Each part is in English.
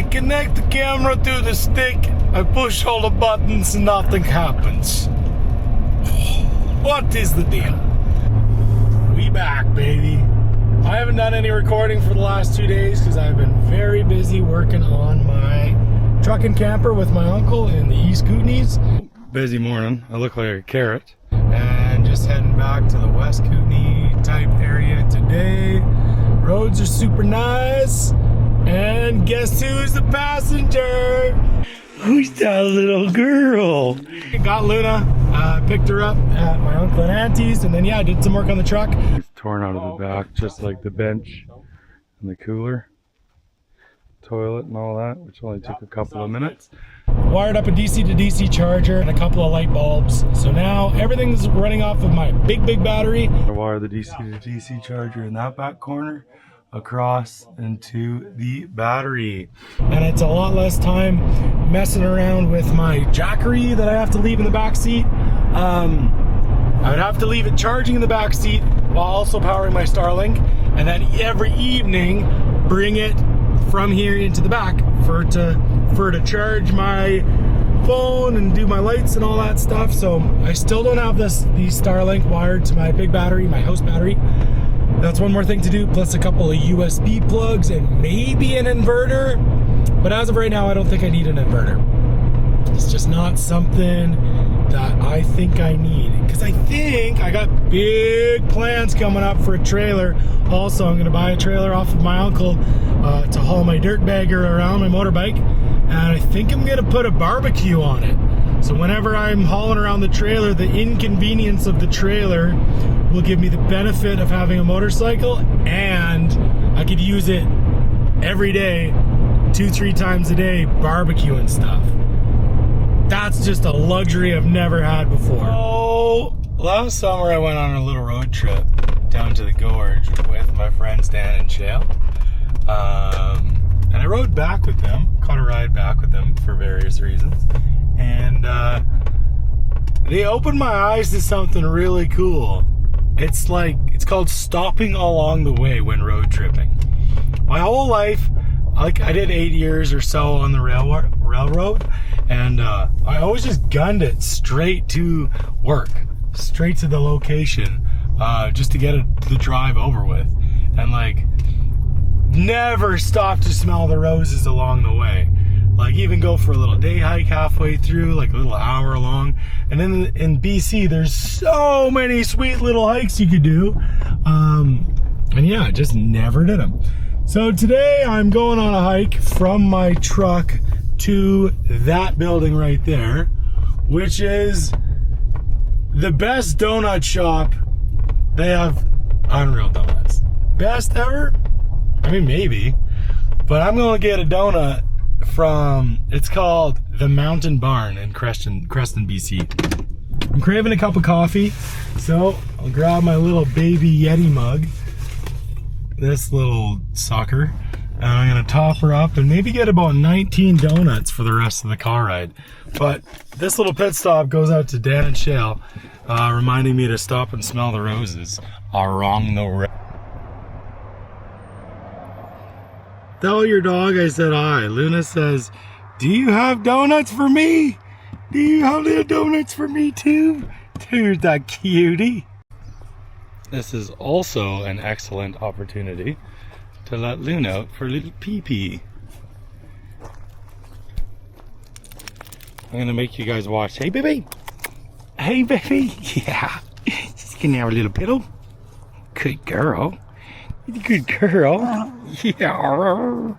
I connect the camera to the stick, I push all the buttons and nothing happens. What is the deal? We back, baby. I haven't done any recording for the last 2 days because I've been very busy working on my truck and camper with my uncle in the East Kootenays. Busy morning. I look like a carrot. And just heading back to the West Kootenay type area today. Roads are super nice. And guess who's the passenger? Who's that little girl? Got Luna, picked her up at my uncle and auntie's, and then yeah, I did some work on the truck. It's torn out of the back, just like the bench and the cooler, toilet and all that, which only took a couple of minutes. Wired up a DC to DC charger and a couple of light bulbs. So now everything's running off of my big battery. I wire the DC to DC charger in that back corner across into the battery, and it's a lot less time messing around with my Jackery that I have to leave in the back seat. I would have to leave it charging in the back seat while also powering my Starlink, and then every evening bring it from here into the back for it to charge my phone and do my lights and all that stuff. So I still don't have the Starlink wired to my big battery, my house battery. That's one more thing to do, plus a couple of USB plugs and maybe an inverter. But as of right now, I don't think I need an inverter. It's just not something that I think I need. Because I think I got big plans coming up for a trailer. Also, I'm going to buy a trailer off of my uncle to haul my dirt bagger around my motorbike. And I think I'm going to put a barbecue on it. So whenever I'm hauling around the trailer, the inconvenience of the trailer will give me the benefit of having a motorcycle, and I could use it every day, 2-3 times a day, barbecuing stuff. That's just a luxury I've never had before. Oh, last summer I went on a little road trip down to the gorge with my friends Dan and Shale. And I rode back with them, caught a ride back with them for various reasons. And they opened my eyes to something really cool. It's called stopping along the way when road tripping. My whole life, I did 8 years or so on the railroad, and I always just gunned it straight to work, straight to the location, just to get the drive over with, and never stop to smell the roses along the way. Even go for a little day hike halfway through, a little hour long. And then in BC, there's so many sweet little hikes you could do. And yeah, I just never did them. So today I'm going on a hike from my truck to that building right there, which is the best donut shop. They have unreal donuts. Best ever? I mean, maybe. But I'm going to get a donut from, it's called the Mountain Barn in Creston, BC. I'm craving a cup of coffee, so I'll grab my little baby Yeti mug, this little sucker, and I'm gonna top her up and maybe get about 19 donuts for the rest of the car ride. But this little pit stop goes out to Dan and Shale, reminding me to stop and smell the roses along the road. Tell your dog I said hi. Luna says, do you have donuts for me? Do you have little donuts for me too? There's that cutie. This is also an excellent opportunity to let Luna out for a little pee-pee. I'm gonna make you guys watch. Hey baby! Hey baby! Yeah! She's gonna have a little piddle. Good girl. Good girl. Yeah.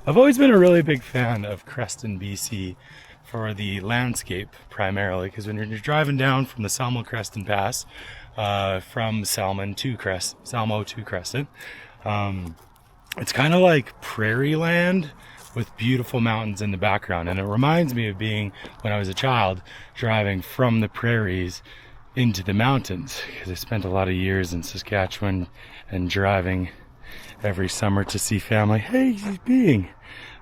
I've always been a really big fan of Creston, BC for the landscape primarily, because when you're driving down from the Salmo-Creston Pass, from Salmo to Creston, it's kind of like prairie land with beautiful mountains in the background. And it reminds me of being, when I was a child, driving from the prairies into the mountains, because I spent a lot of years in Saskatchewan and driving every summer to see family. Hey, he's being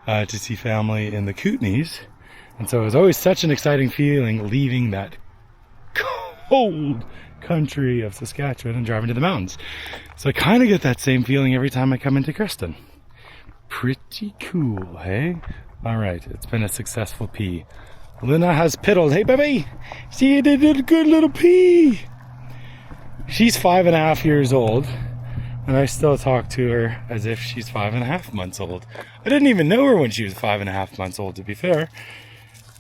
to see family in the Kootenays, and so it was always such an exciting feeling leaving that cold country of Saskatchewan and driving to the mountains. So I kind of get that same feeling every time I come into Creston. Pretty cool, hey? All right, it's been a successful pee. Luna has piddled. Hey, baby, see, you did a good little pee. She's 5.5 years old, and I still talk to her as if she's 5.5 months old. I didn't even know her when she was 5.5 months old, to be fair.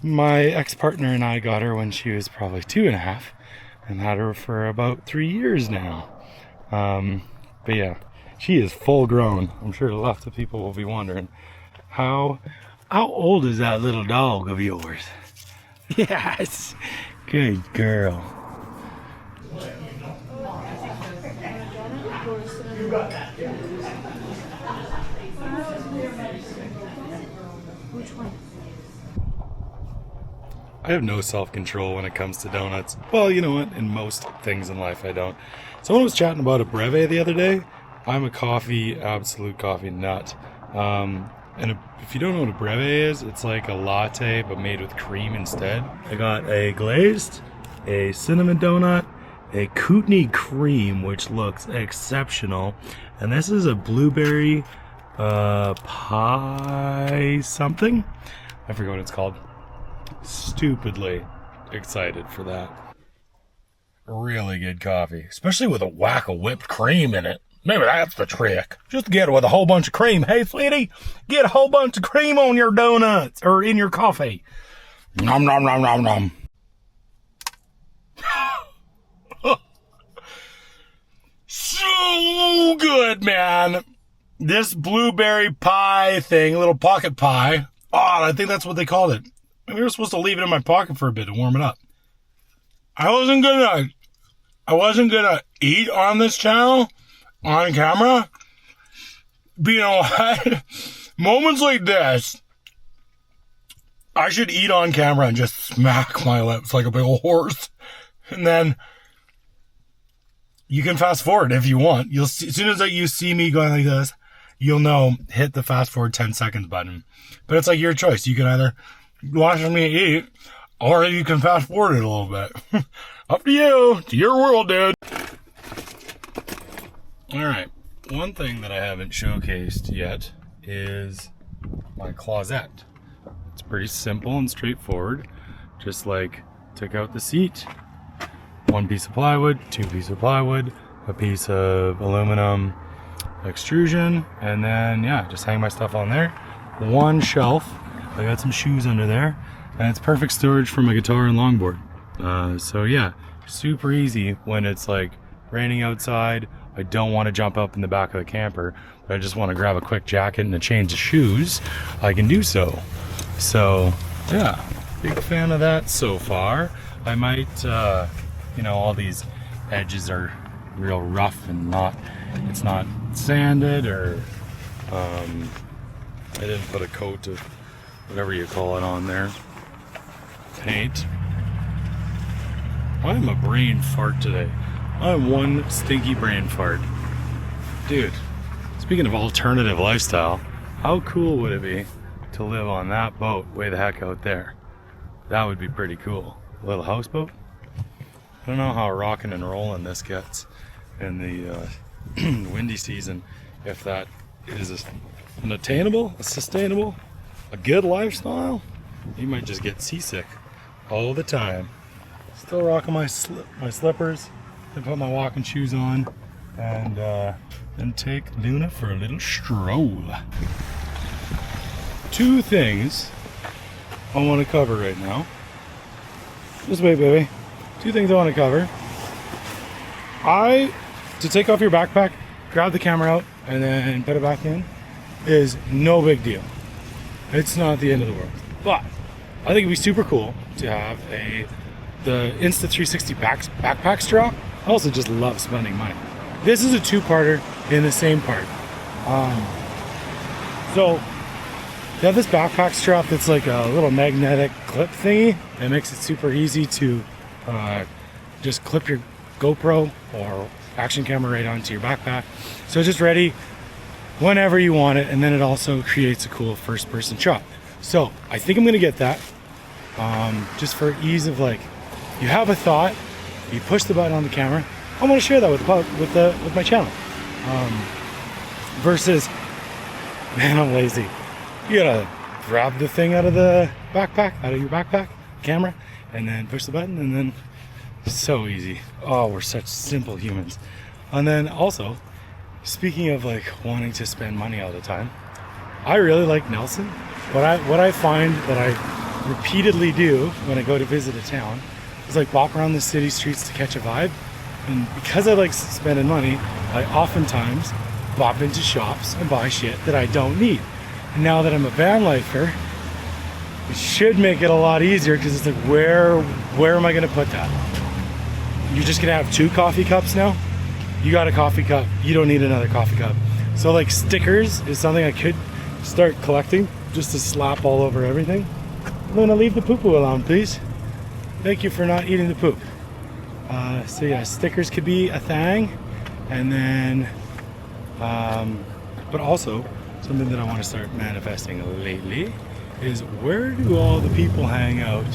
My ex-partner and I got her when she was probably 2.5, and had her for about 3 years now. But yeah, she is full grown. I'm sure lots of people will be wondering, how old is that little dog of yours? Yes, good girl. You got that. Which one? I have no self-control when it comes to donuts. Well, you know what? In most things in life, I don't. Someone was chatting about a breve the other day. I'm a absolute coffee nut. And if you don't know what a breve is, it's like a latte but made with cream instead. I got a glazed, a cinnamon donut, a Kootenai cream, which looks exceptional, and this is a blueberry pie something. I forget what it's called. Stupidly excited for that. Really good coffee, especially with a whack of whipped cream in it. Maybe that's the trick. Just get it with a whole bunch of cream. Hey, sweetie, get a whole bunch of cream on your donuts or in your coffee. Nom, nom, nom, nom, nom. So good, man. This blueberry pie thing, little pocket pie. Oh, I think that's what they called it. Maybe we were supposed to leave it in my pocket for a bit to warm it up. I wasn't gonna eat on this channel on camera. But you know what? Moments like this, I should eat on camera and just smack my lips like a big old horse. And then you can fast forward if you want. You'll see, as soon as you see me going like this, you'll know, hit the fast forward 10 seconds button. But it's like your choice. You can either watch me eat, or you can fast forward it a little bit. Up to you. To your world, dude. Alright. One thing that I haven't showcased yet is my closet. It's pretty simple and straightforward. Just like, took out the seat, 1 piece of plywood, 2 pieces of plywood, a piece of aluminum extrusion, and then yeah, just hang my stuff on there. 1 shelf. I got some shoes under there, and it's perfect storage for my guitar and longboard. So yeah, super easy when it's like raining outside. I don't want to jump up in the back of the camper, but I just want to grab a quick jacket and a change of shoes. I can do so. So yeah, big fan of that so far. I might, you know, all these edges are real rough and it's not sanded, or I didn't put a coat of whatever you call it on there. Paint. I'm a brain fart today. I'm one stinky brain fart. Dude, speaking of alternative lifestyle, how cool would it be to live on that boat way the heck out there? That would be pretty cool. A little houseboat. I don't know how rocking and rolling this gets in the windy season, if that is an attainable, a sustainable, a good lifestyle. You might just get seasick all the time. Still rocking my slippers, and put my walking shoes on, and then take Luna for a little stroll. 2 things I want to cover right now. Just wait, baby. 2 things I want to cover. To take off your backpack, grab the camera out, and then put it back in is no big deal. It's not the end of the world. But I think it'd be super cool to have the Insta360 backpack strap. I also just love spending money. This is a 2-parter in the same part. So they have this backpack strap that's like a little magnetic clip thingy. It makes it super easy to just clip your GoPro or action camera right onto your backpack. So it's just ready whenever you want it, and then it also creates a cool first-person shot. So I think I'm gonna get that, just for ease of, like, you have a thought, you push the button on the camera. I want to share that with my channel, versus Man, I'm lazy. You gotta grab the thing out of your backpack, camera, and then push the button, and then it's so easy. Oh, we're such simple humans. And then also, speaking of like wanting to spend money all the time, I really like Nelson. What I find that I repeatedly do when I go to visit a town is like walk around the city streets to catch a vibe. And because I like spending money, I oftentimes bop into shops and buy shit that I don't need. And now that I'm a van lifer, it should make it a lot easier because it's like, where am I gonna put that? You're just gonna have 2 coffee cups now? You got a coffee cup, you don't need another coffee cup. So like stickers is something I could start collecting just to slap all over everything. Luna, leave the poo-poo alone, please. Thank you for not eating the poop. So yeah, stickers could be a thing. And then, but also something that I want to start manifesting lately is, where do all the people hang out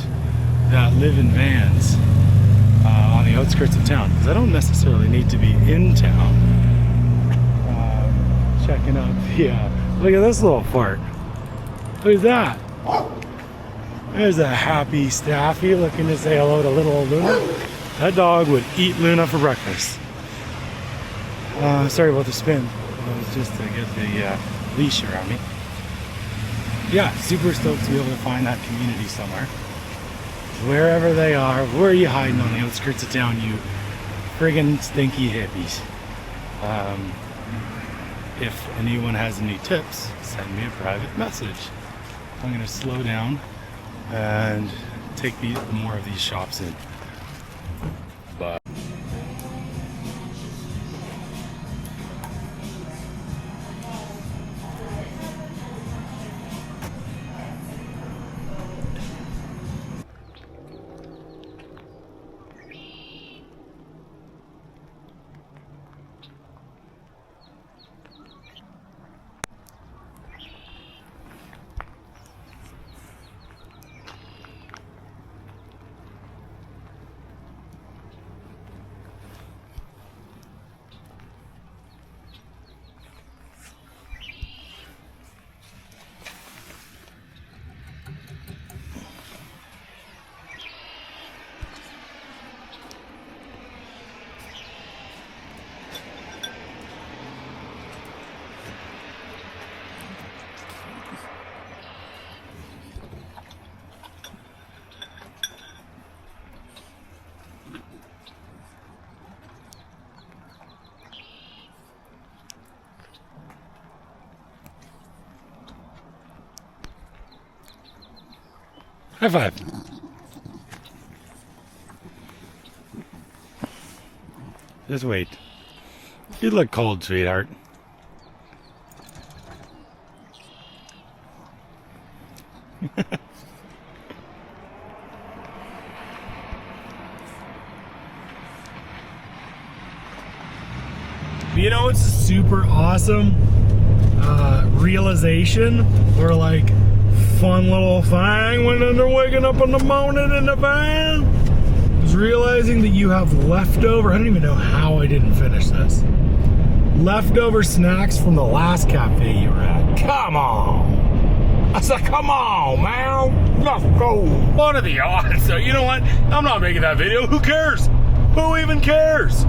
that live in vans on the outskirts of town? Because I don't necessarily need to be in town. Checking out look at this little fart. Look at that. There's a happy Staffy looking to say hello to little old Luna. That dog would eat Luna for breakfast. Sorry about the spin. It was just to get the leash around me. Yeah, super stoked to be able to find that community somewhere. Wherever they are, where are you hiding on the outskirts of town, you friggin' stinky hippies? If anyone has any tips, send me a private message. I'm gonna slow down and take more of these shops in. Bye. High five. Just wait. You look cold, sweetheart. You know, it's a super awesome realization, or like fun little thing when they're waking up in the morning in the van, is realizing that you have leftover, I don't even know how I didn't finish this, leftover snacks from the last cafe you were at. Come on! I said, come on, man! Let's go! What are the odds? So you know what? I'm not making that video. Who cares? Who even cares?